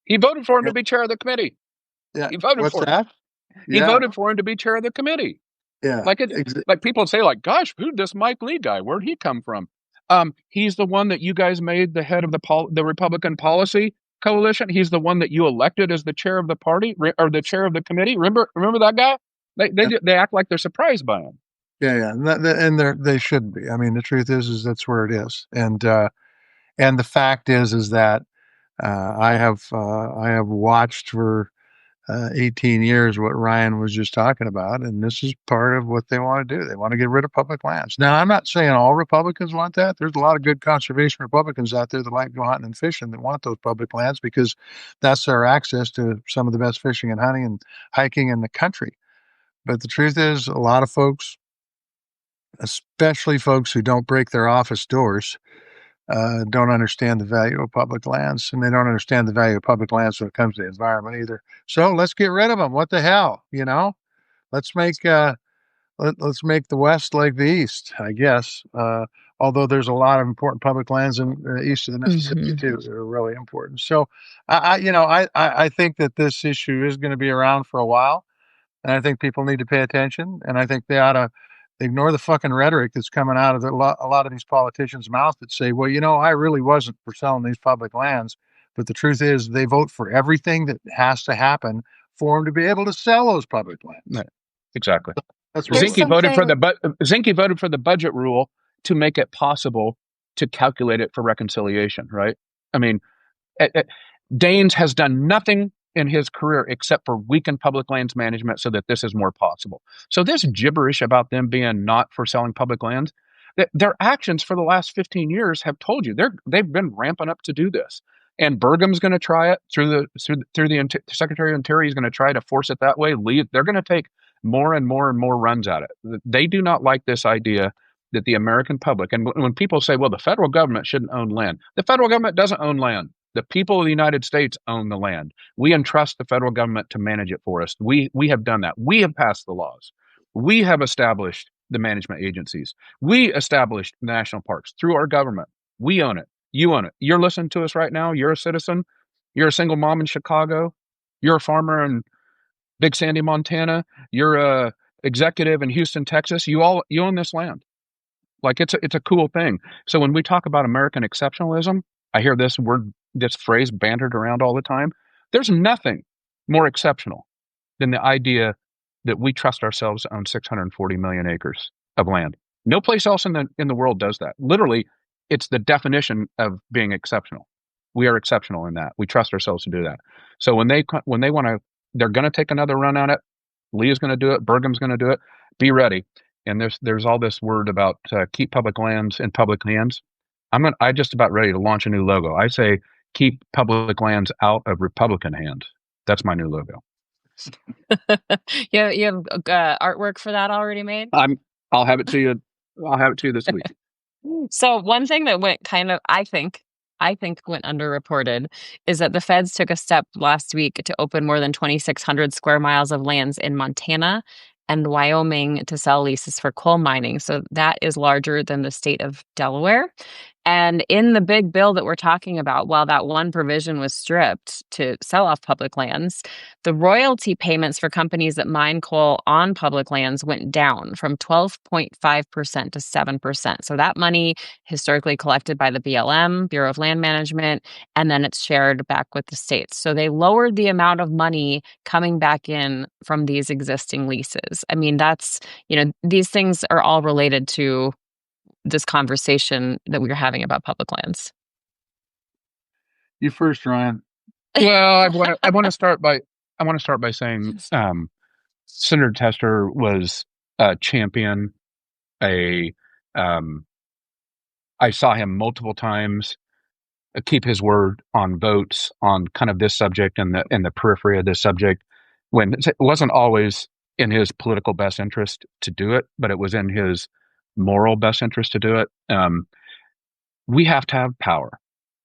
He voted for him to be chair of the committee. Yeah. He voted What's for that? him. He voted for him to be chair of the committee. Yeah. Like people say, like, gosh, who's this Mike Lee guy? Where'd he come from? He's the one that you guys made the head of the Republican policy coalition. He's the one that you elected as the chair of the party or the chair of the committee. Remember that guy? They act like they're surprised by him. Yeah. And they should be. I mean, the truth is that's where it is. And the fact is that I have watched for 18 years what Ryan was just talking about, and this is part of what they want to do. They want to get rid of public lands. Now, I'm not saying all Republicans want that. There's a lot of good conservation Republicans out there that like go hunting and fishing that want those public lands because that's their access to some of the best fishing and hunting and hiking in the country. But the truth is, a lot of folks, especially folks who don't break their office doors, don't understand the value of public lands, and they don't understand the value of public lands when it comes to the environment either. So let's get rid of them. What the hell, Let's make let's make the West like the East, I guess. Although there's a lot of important public lands in east of the Mississippi too that are really important. So I think that this issue is going to be around for a while, and I think people need to pay attention, and I think they ought to ignore the fucking rhetoric that's coming out of a lot of these politicians' mouth that say, well, I really wasn't for selling these public lands. But the truth is they vote for everything that has to happen for them to be able to sell those public lands. Right. Exactly. That's Zinke voted for the budget rule to make it possible to calculate it for reconciliation, right? I mean, Daines has done nothing in his career except for weaken public lands management so that this is more possible. So this gibberish about them being not for selling public lands, their actions for the last 15 years have told you they've been ramping up to do this. And Burgum's going to try it through the Secretary of Interior. He's going to try to force it that way. They're going to take more and more and more runs at it. They do not like this idea that the American public, and when people say, well, the federal government shouldn't own land, the federal government doesn't own land. The people of the United States own the land. We entrust the federal government to manage it for us. We have done that. We have passed the laws. We have established the management agencies. We established national parks through our government. We own it. You own it. You're listening to us right now. You're a citizen. You're a single mom in Chicago. You're a farmer in Big Sandy, Montana. You're a executive in Houston, Texas. You own this land. Like it's a cool thing. So when we talk about American exceptionalism, I hear this phrase bantered around all the time. There's nothing more exceptional than the idea that we trust ourselves to own 640 million acres of land. No place else in the world does that. Literally, it's the definition of being exceptional. We are exceptional in that. We trust ourselves to do that. So when they want to, they're going to take another run at it. Lee is going to do it. Burgum's going to do it. Be ready. And there's all this word about keep public lands in public hands. I'm just about ready to launch a new logo. I say keep public lands out of Republican hands. That's my new logo. You have artwork for that already made? I'll have it to you. I'll have it to you this week. So one thing that went kind of, I think went underreported is that the feds took a step last week to open more than 2,600 square miles of lands in Montana and Wyoming to sell leases for coal mining. So that is larger than the state of Delaware. And in the big bill that we're talking about, while that one provision was stripped to sell off public lands, the royalty payments for companies that mine coal on public lands went down from 12.5% to 7%. So that money historically collected by the BLM, Bureau of Land Management, and then it's shared back with the states. So they lowered the amount of money coming back in from these existing leases. I mean, that's, these things are all related to this conversation that we were having about public lands. You first, Ryan. Well, I want to start by saying Senator Tester was a champion. I saw him multiple times keep his word on votes on kind of this subject and the periphery of this subject. When it wasn't always in his political best interest to do it, but it was in his moral best interest to do it. We have to have power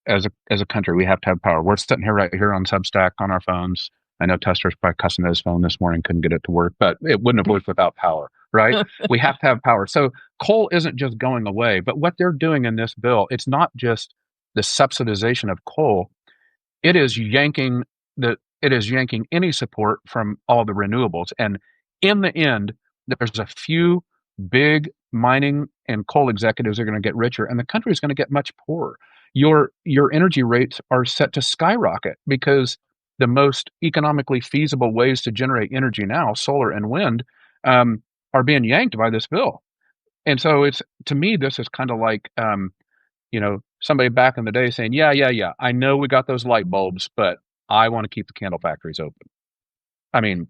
as a country. We have to have power. We're sitting here right here on Substack on our phones. I know Tester's probably cussing at his phone this morning, couldn't get it to work, but it wouldn't have worked without power, right? We have to have power. So coal isn't just going away, but what they're doing in this bill, it's not just the subsidization of coal. It is yanking any support from all the renewables. And in the end, there's a few big mining and coal executives are going to get richer, and the country is going to get much poorer. Your energy rates are set to skyrocket because the most economically feasible ways to generate energy now, solar and wind, are being yanked by this bill. And so it's, to me, this is kind of like somebody back in the day saying, yeah, I know we got those light bulbs, but I want to keep the candle factories open. I mean,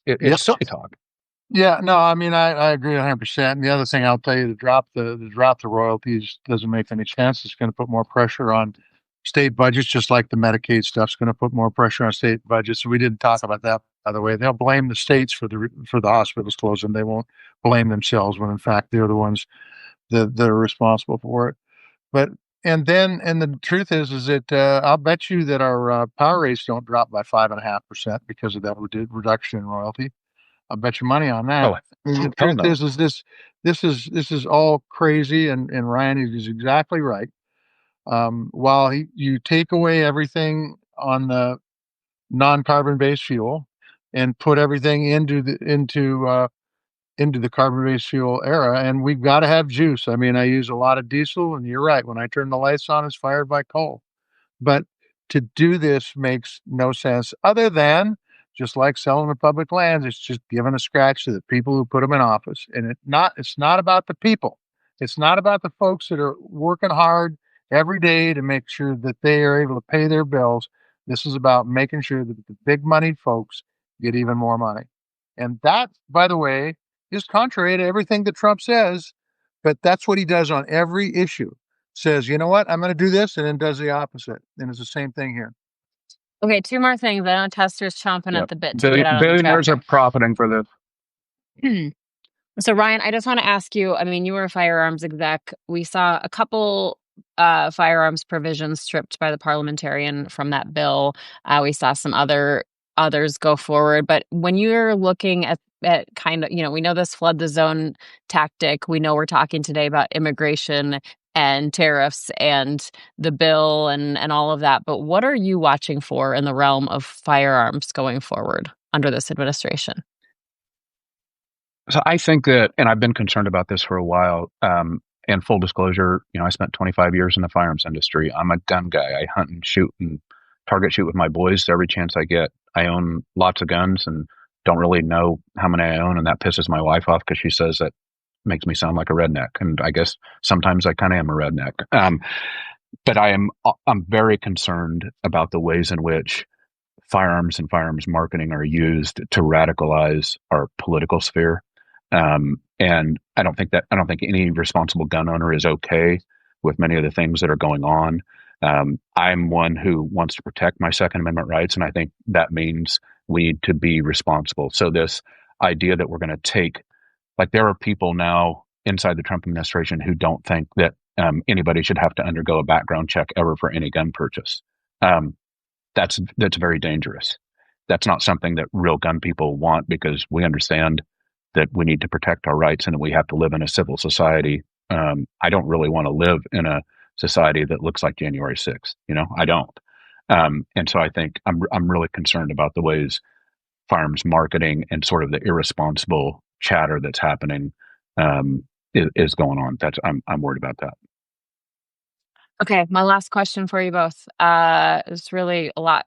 Yep. it's silly talk. Yeah, no, I mean, I agree 100%. And the other thing I'll tell you, to drop the royalties doesn't make any sense. It's going to put more pressure on state budgets, just like the Medicaid stuff's going to put more pressure on state budgets. So we didn't talk about that, by the way. They'll blame the states for the hospitals closing. They won't blame themselves when in fact they're the ones that are responsible for it. But and the truth is that I'll bet you that our power rates don't drop by 5.5% because of that reduction in royalty. I'll bet you money on that. Oh, I mean, the hell truth no. is this is all crazy, and Ryan is exactly right. While you take away everything on the non-carbon based fuel and put everything into the carbon-based fuel era, and we've got to have juice. I mean, I use a lot of diesel, and you're right. When I turn the lights on, it's fired by coal. But to do this makes no sense other than just like selling the public lands, it's just giving a scratch to the people who put them in office. And it's not about the people. It's not about the folks that are working hard every day to make sure that they are able to pay their bills. This is about making sure that the big money folks get even more money. And that, by the way, is contrary to everything that Trump says, but that's what he does on every issue. Says, you know what, I'm going to do this, and then does the opposite. And it's the same thing here. Okay, two more things. I know Tester's chomping at Yep. the bit to get out of the Billionaires are traffic. profiting for this. So Ryan, I just want to ask you, I mean, you were a firearms exec. We saw a couple firearms provisions stripped by the parliamentarian from that bill. We saw some others go forward. But when you're looking at kind of, we know this flood the zone tactic. We know we're talking today about immigration and tariffs and the bill and all of that. But what are you watching for in the realm of firearms going forward under this administration? So I think that, and I've been concerned about this for a while. And full disclosure, I spent 25 years in the firearms industry. I'm a gun guy. I hunt and shoot and target shoot with my boys every chance I get. I own lots of guns and don't really know how many I own, and that pisses my wife off because she says that makes me sound like a redneck. And I guess sometimes I kind of am a redneck. But I'm very concerned about the ways in which firearms and firearms marketing are used to radicalize our political sphere. And I don't think any responsible gun owner is okay with many of the things that are going on. I'm one who wants to protect my Second Amendment rights, and I think that means we need to be responsible. So this idea that we're going to take, like, there are people now inside the Trump administration who don't think that anybody should have to undergo a background check ever for any gun purchase. That's very dangerous. That's not something that real gun people want, because we understand that we need to protect our rights and that we have to live in a civil society. I don't really want to live in a society that looks like January 6th. I don't. And so I think I'm really concerned about the ways firearms marketing and sort of the irresponsible chatter that's happening is going on. I'm worried about that. Okay, my last question for you both is really a lot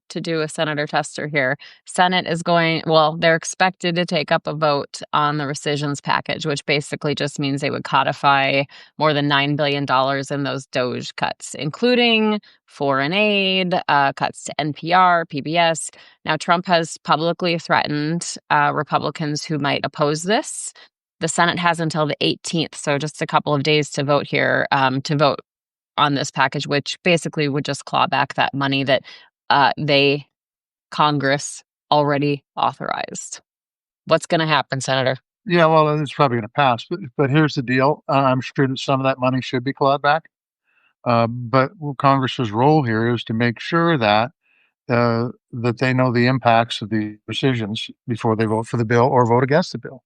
to do with Senator Tester here. Senate is they're expected to take up a vote on the rescissions package, which basically just means they would codify more than $9 billion in those DOGE cuts, including foreign aid, cuts to NPR, PBS. Now, Trump has publicly threatened Republicans who might oppose this. The Senate has until the 18th, so just a couple of days to vote here, to vote on this package, which basically would just claw back that money that Congress already authorized. What's going to happen, Senator? Yeah, well, it's probably going to pass. But here's the deal. I'm sure that some of that money should be clawed back. But Congress's role here is to make sure that they know the impacts of the decisions before they vote for the bill or vote against the bill.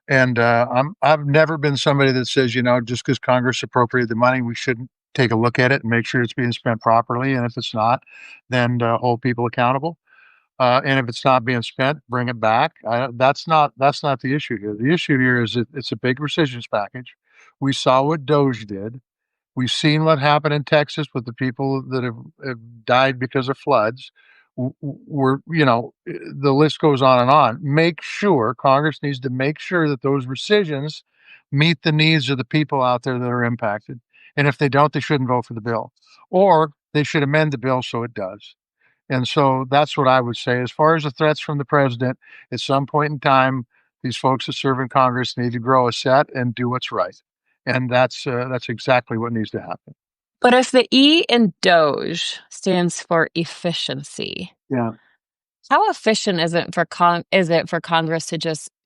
And I've never been somebody that says, just because Congress appropriated the money, we shouldn't take a look at it and make sure it's being spent properly. And if it's not, then hold people accountable. And if it's not being spent, bring it back. That's not the issue here. The issue here is that it's a big rescissions package. We saw what Doge did. We've seen what happened in Texas with the people that have died because of floods. The list goes on and on. Congress needs to make sure that those rescissions meet the needs of the people out there that are impacted. And if they don't, they shouldn't vote for the bill. Or they should amend the bill so it does. And so that's what I would say. As far as the threats from the president, at some point in time, these folks that serve in Congress need to grow a set and do what's right. And that's exactly what needs to happen. But if the E in Doge stands for efficiency, Yeah. how efficient is it for Congress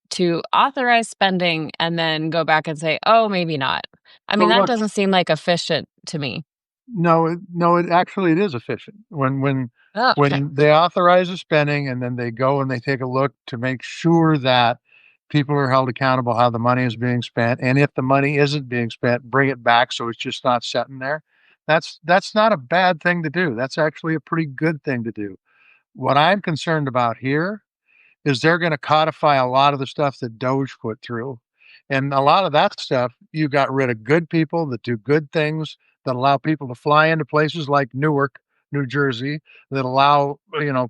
to authorize spending and then go back and say, oh, maybe not? I mean, Well, that look, doesn't seem like efficient to me. no, it is efficient when Oh, okay. when they authorize the spending and then they go and they take a look to make sure that people are held accountable how the money is being spent, and if the money isn't being spent, bring it back so it's just not sitting there. That's not a bad thing to do. That's actually a pretty good thing to do. What I'm concerned about here is they're going to codify a lot of the stuff that Doge put through. And a lot of that stuff, you got rid of good people that do good things, that allow people to fly into places like Newark, New Jersey, that allow,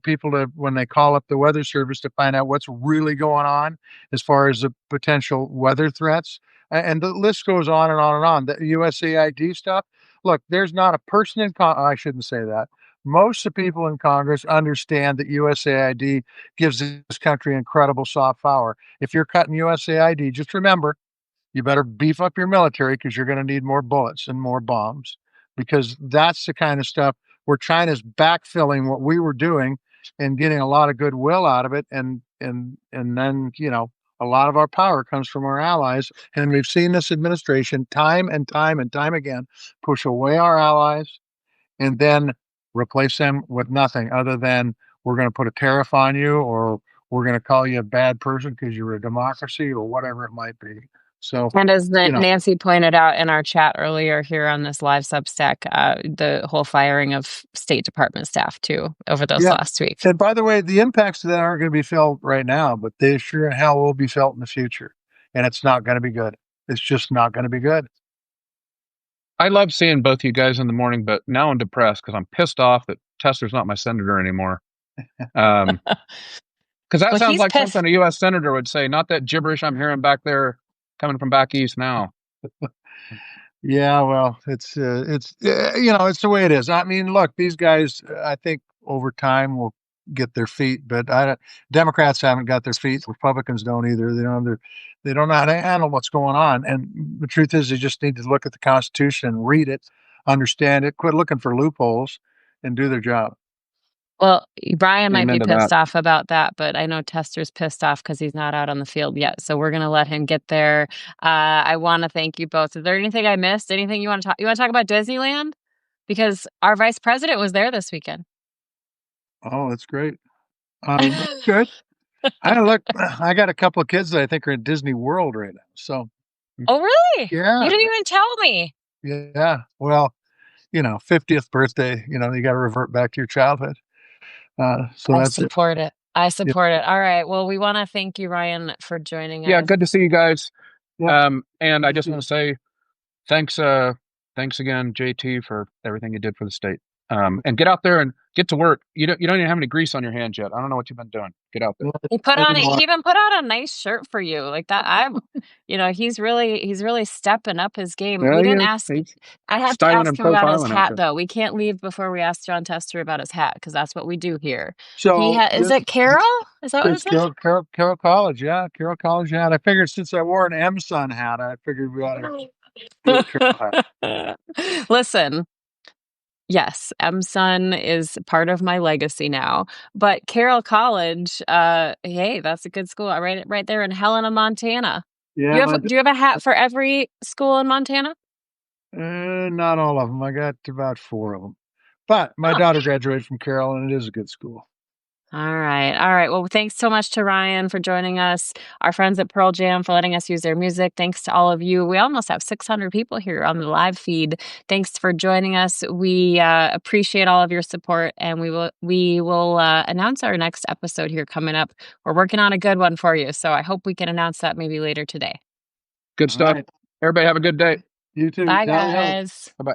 people to, when they call up the weather service, to find out what's really going on as far as the potential weather threats. And the list goes on and on and on. The USAID stuff. Look, there's not a person I shouldn't say that. Most of the people in Congress understand that USAID gives this country incredible soft power. If you're cutting USAID, just remember, you better beef up your military because you're going to need more bullets and more bombs, because that's the kind of stuff where China's backfilling what we were doing and getting a lot of goodwill out of it. And then, a lot of our power comes from our allies. And we've seen this administration time and time and time again push away our allies and then replace them with nothing other than, we're going to put a tariff on you, or we're going to call you a bad person because you're a democracy, or whatever it might be. So, And as you know, Nancy pointed out in our chat earlier here on this live Substack, the whole firing of State Department staff too over those yeah. last week. And by the way, the impacts of that aren't going to be felt right now, but they sure hell will be felt in the future. And it's not going to be good. It's just not going to be good. I love seeing both you guys in the morning, but now I'm depressed because I'm pissed off that Tesla's not my senator anymore. Because that Well, sounds he's like pissed. something a U.S. senator would say, not that gibberish I'm hearing back there coming from back east now. Yeah, well, it's it's the way it is. I mean, look, these guys, I think over time will get their feet, but Democrats haven't got their feet. Republicans don't either. They don't know how to handle what's going on. And the truth is, they just need to look at the Constitution and read it, understand it, quit looking for loopholes, and do their job. Well, Brian might be Amen to pissed that. off about that, but I know Tester's pissed off because he's not out on the field yet. So we're going to let him get there. I want to thank you both. Is there anything I missed? Anything you want to talk? You want to talk about Disneyland? Because our vice president was there this weekend. Oh, that's great. Good. I got a couple of kids that I think are in Disney World right now. So, Oh, really? yeah, You didn't even tell me. yeah. Well, 50th birthday, you got to revert back to your childhood. So I that's it. support it. I Yeah. support it. All right. Well, we want to thank you, Ryan, for joining Yeah, us. good to see you guys. Yeah. And I just want to say thanks again, JT, for everything you did for the state. And get out there and get to work. You don't even have any grease on your hands yet. I don't know what you've been doing. Get out there. He even put out a nice shirt for you. Like that. He's really stepping up his game. Yeah, We didn't yeah, ask. he's I have to styling ask and him about his profiling hat out there. though. We can't leave before we ask John Tester about his hat because that's what we do here. So Is it Carol? Is that what it's it is? Carroll College. Yeah, Carroll College hat. I figured since I wore an M Sun hat, I figured we ought to do a Carroll hat. Listen, Yes, M-Sun is part of my legacy now. But Carroll College, hey, that's a good school. Right there in Helena, Montana. Yeah, Do you have a hat for every school in Montana? not all of them. I got about 4 of them. But my Oh. daughter graduated from Carroll, and it is a good school. All right. All right. Well, thanks so much to Ryan for joining us, our friends at Pearl Jam for letting us use their music. Thanks to all of you. We almost have 600 people here on the live feed. Thanks for joining us. We appreciate all of your support, and we will announce our next episode here coming up. We're working on a good one for you, so I hope we can announce that maybe later today. Good stuff. Right. Everybody have a good day. You too. Bye, Tally ho. guys. Bye-bye.